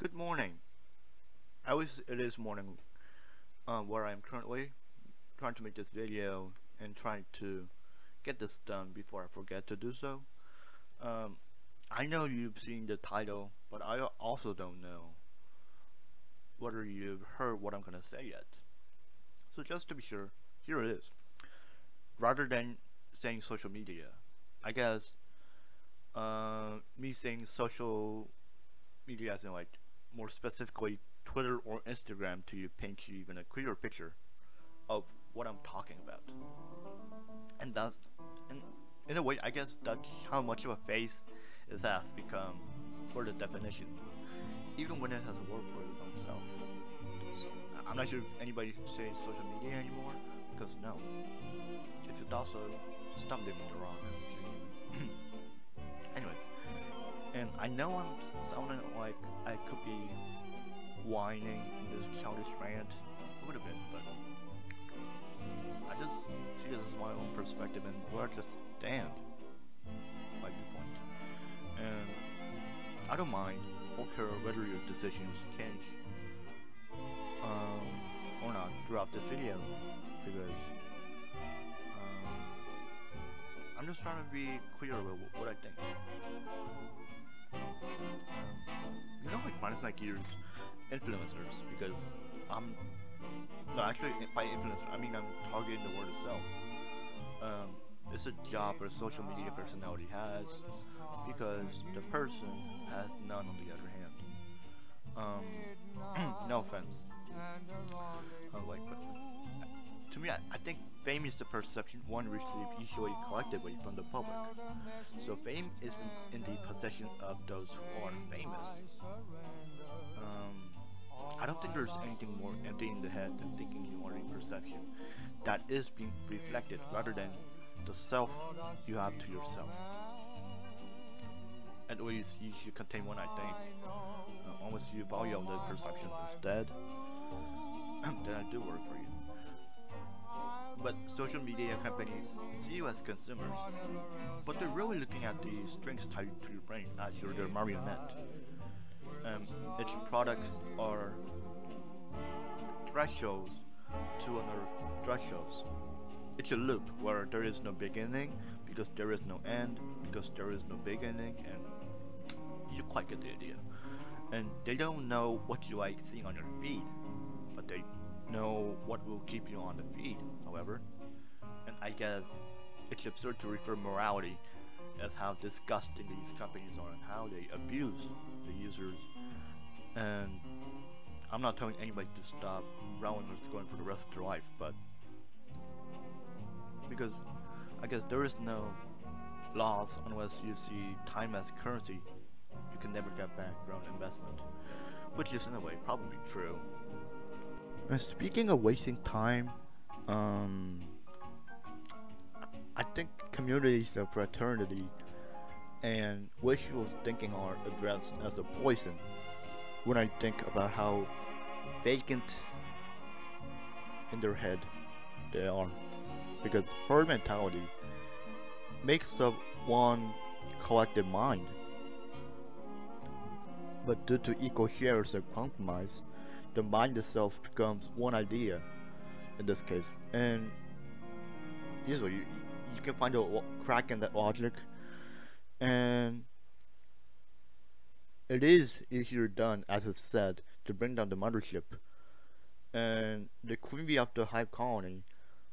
Good morning. It is morning where I am currently trying to make this video and trying to get this done before I forget to do so. Um, I know you've seen the title, but I also don't know whether you've heard what I'm gonna say yet. So just to be sure, here it is. Rather than saying social media, I guess me saying social media as in like more specifically Twitter or Instagram to paint you even a clearer picture of what I'm talking about. And that's and in a way I guess that's how much of a face it has become for the definition. Even when it has a word for its own self. So I'm not sure if anybody says social media anymore, because no. If you thought so, stop living in the wrong. Anyways, and I know I'm sounding like I could be whining in this childish rant a little bit, but I just see this as my own perspective and where I just stand, my viewpoint. And I don't mind or care whether your decisions change or not throughout this video, because I'm just trying to be clear with what I think. It grinds my gears, influencers, because no, actually, by influencer, I mean I'm targeting the word itself. It's a job a social media personality has, because the person has none on the other hand. No offense. To me, I think fame is the perception one receives usually collectively from the public. So fame isn't in the possession of those who are famous. I don't think there's anything more empty in the head than thinking you are a perception that is being reflected rather than the self you have to yourself. At least you should contain one, I think. Unless you value all the perceptions instead, then I do work for you. But social media companies see you as consumers, but they're really looking at the strings tied to your brain as you're their marionette. Its products are thresholds to another thresholds. It's a loop where there is no beginning because there is no end because there is no beginning, and you quite get the idea. And they don't know what you like seeing on your feed, but they know what will keep you on the feed, however. And I guess it's absurd to refer morality as how disgusting these companies are and how they abuse the users. And I'm not telling anybody to stop rowing or going for the rest of their life, but because I guess there is no loss unless you see time as currency you can never get back your own investment, which is in a way probably true. And speaking of wasting time, I think communities of fraternity and wishful thinking are addressed as a poison when I think about how vacant in their head they are, because herd mentality makes up one collective mind, but due to equal shares of compromise, the mind itself becomes one idea in this case, and usually you can find a crack in that logic, and it is easier done, as it's said, to bring down the mothership, and the queen bee of the hive colony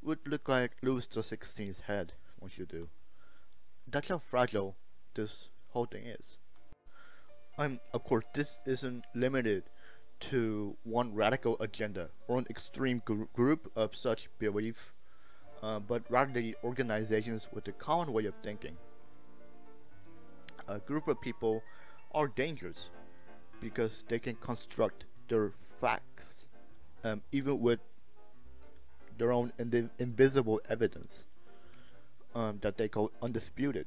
would look like Louis XVI's head once you do. That's how fragile this whole thing is. Of course, this isn't limited to one radical agenda or an extreme group of such belief, but rather the organizations with a common way of thinking. A group of people are dangerous because they can construct their facts, even with their own invisible evidence that they call undisputed.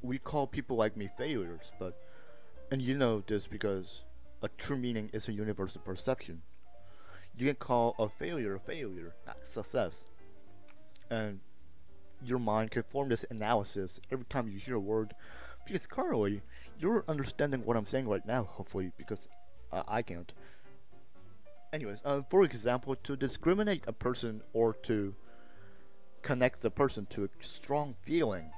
We call people like me failures, and you know this because a true meaning is a universal perception. You can call a failure, not success. And your mind can form this analysis every time you hear a word, because currently You're understanding what I'm saying right now, hopefully, because I can't. Anyways, for example, to discriminate a person or to connect the person to a strong feeling,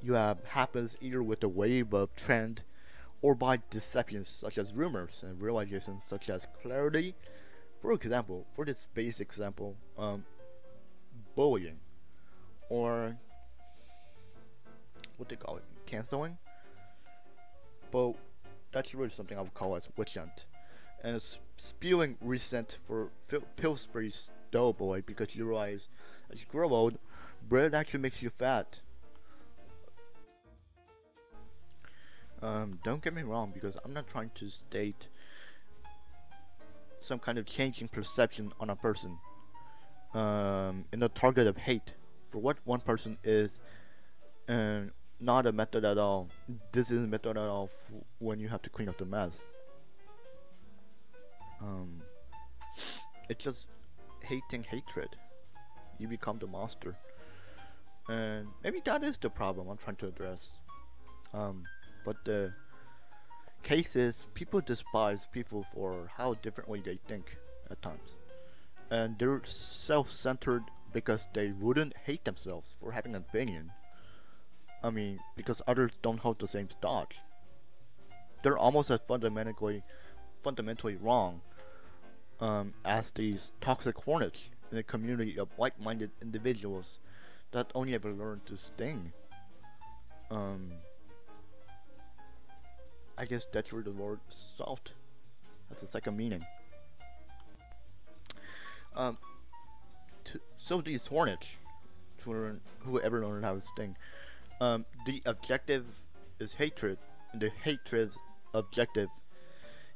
you have happens either with a wave of trend or by deceptions such as rumors and realizations such as clarity. For example, for this basic example, bullying or what they call it, canceling. But that's really something I would call as witch hunt. And it's spewing resent for Pillsbury's Doughboy because you realize as you grow old, bread actually makes you fat. Don't get me wrong, because I'm not trying to state some kind of changing perception on a person. In the target of hate for what one person is, and not a method at all. This isn't a method at all when you have to clean up the mess. It's just hating hatred. You become the monster, and maybe that is the problem I'm trying to address. But the case is, people despise people for how differently they think at times, and they're self-centered because they wouldn't hate themselves for having an opinion. I mean, because others don't hold the same thought. They're almost as fundamentally wrong as these toxic hornets in a community of like-minded individuals that only ever learn to sting. I guess that's where the word salt has a second meaning. So these hornets, whoever learned how to sting, the objective is hatred, and the hatred objective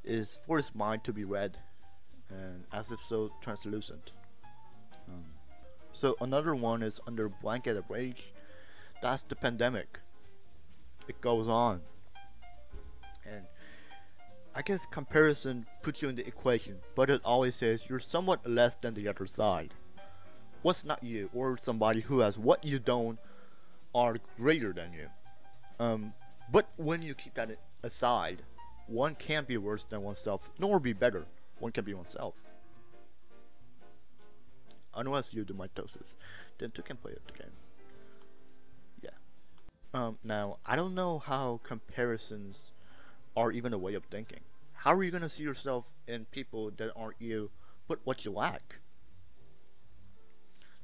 is for his mind to be read, and as if so translucent. So another one is under blanket of rage. That's the pandemic. It goes on, and I guess comparison puts you in the equation, but it always says you're somewhat less than the other side. What's not you, or somebody who has what you don't, are greater than you. But when you keep that aside, one can't be worse than oneself, nor be better. One can be oneself. Unless you do mitosis, then two can play the game. Yeah. Now, I don't know how comparisons are even a way of thinking. How are you gonna see yourself in people that aren't you, but what you lack?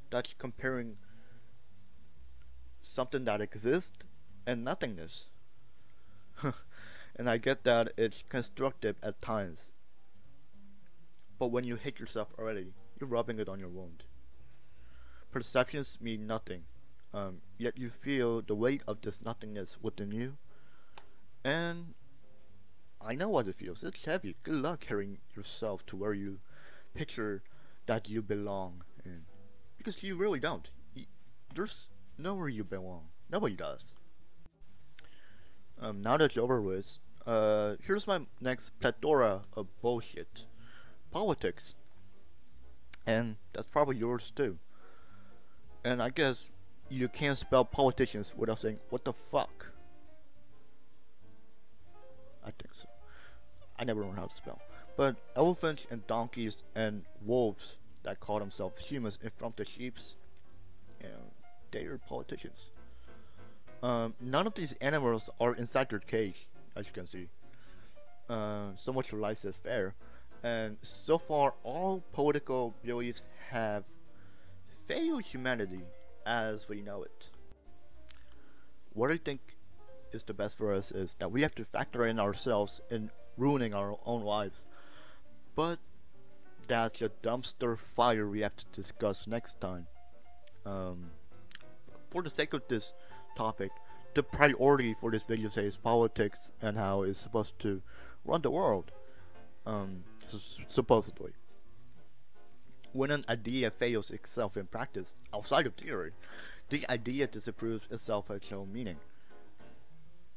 That's comparing something that exists and nothingness. And I get that it's constructive at times, but when you hate yourself already, you're rubbing it on your wound. Perceptions mean nothing, yet you feel the weight of this nothingness within you, and I know what it feels. It's heavy. Good luck carrying yourself to where you picture that you belong in, because you really don't. There's nowhere you belong. Nobody does. Now that it's over with, here's my next plethora of bullshit. Politics. And that's probably yours too. And I guess you can't spell politicians without saying, what the fuck? I think so. I never learned how to spell. But elephants and donkeys and wolves that call themselves humans in front of sheeps, they are politicians. None of these animals are inside their cage, as you can see. So much for laissez-faire. And so far, all political beliefs have failed humanity as we know it. What I think is the best for us is that we have to factor in ourselves in ruining our own lives. But that's a dumpster fire we have to discuss next time. For the sake of this topic, the priority for this video says politics and how it's supposed to run the world. Supposedly. When an idea fails itself in practice, outside of theory, the idea disapproves itself of its own meaning.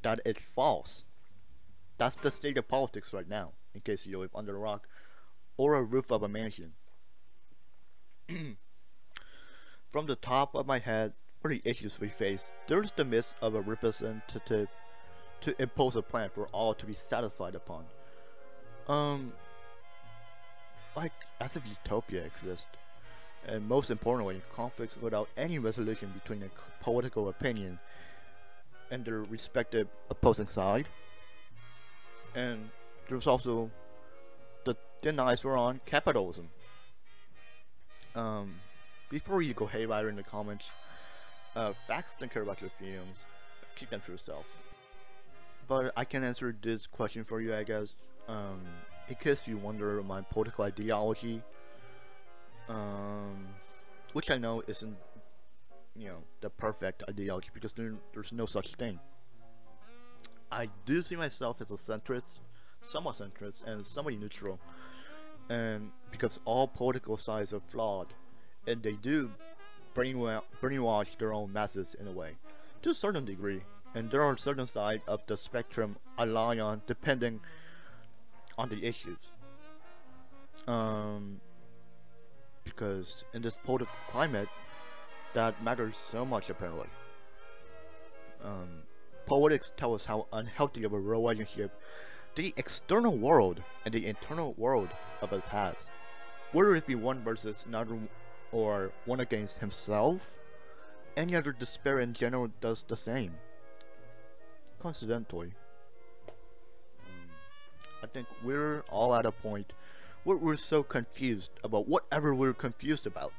That it's false. That's the state of politics right now, in case you live under a rock or a roof of a mansion. From the top of my head, for the issues we face, there's the myth of a representative to impose a plan for all to be satisfied upon. Like as if utopia exists. And most importantly, conflicts without any resolution between a political opinion and their respective opposing side. And there's also the thin ice we're on capitalism. Before you go haywire in the comments, facts don't care about your feelings. Keep them to yourself. But I can answer this question for you, I guess. In case you wonder my political ideology, which I know isn't, the perfect ideology, because there's no such thing. I do see myself as a centrist, somewhat centrist, and somewhat neutral, and because all political sides are flawed, and they do brainwash their own masses in a way, to a certain degree, and there are certain sides of the spectrum I lie on depending on the issues. Because in this political climate, that matters so much apparently. Politics tell us how unhealthy of a relationship the external world and the internal world of us has. Whether it be one versus another or one against himself, any other despair in general does the same. Coincidentally, I think we're all at a point where we're so confused about whatever we're confused about.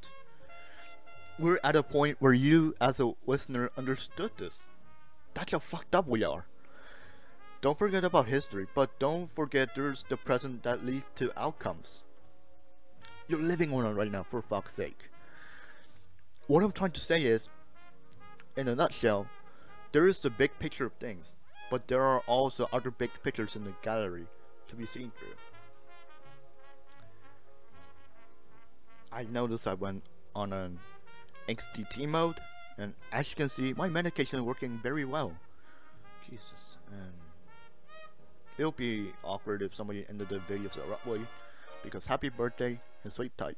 We're at a point where you as a listener understood this. That's how fucked up we are. Don't forget about history, but don't forget there's the present that leads to outcomes. You're living on it right now, for fuck's sake. What I'm trying to say is, in a nutshell, there is the big picture of things, but there are also other big pictures in the gallery to be seen through. I noticed I went on an XDT mode, and as you can see, my medication is working very well. Jesus, and it'll be awkward if somebody ended the video so abruptly, because happy birthday and sleep tight.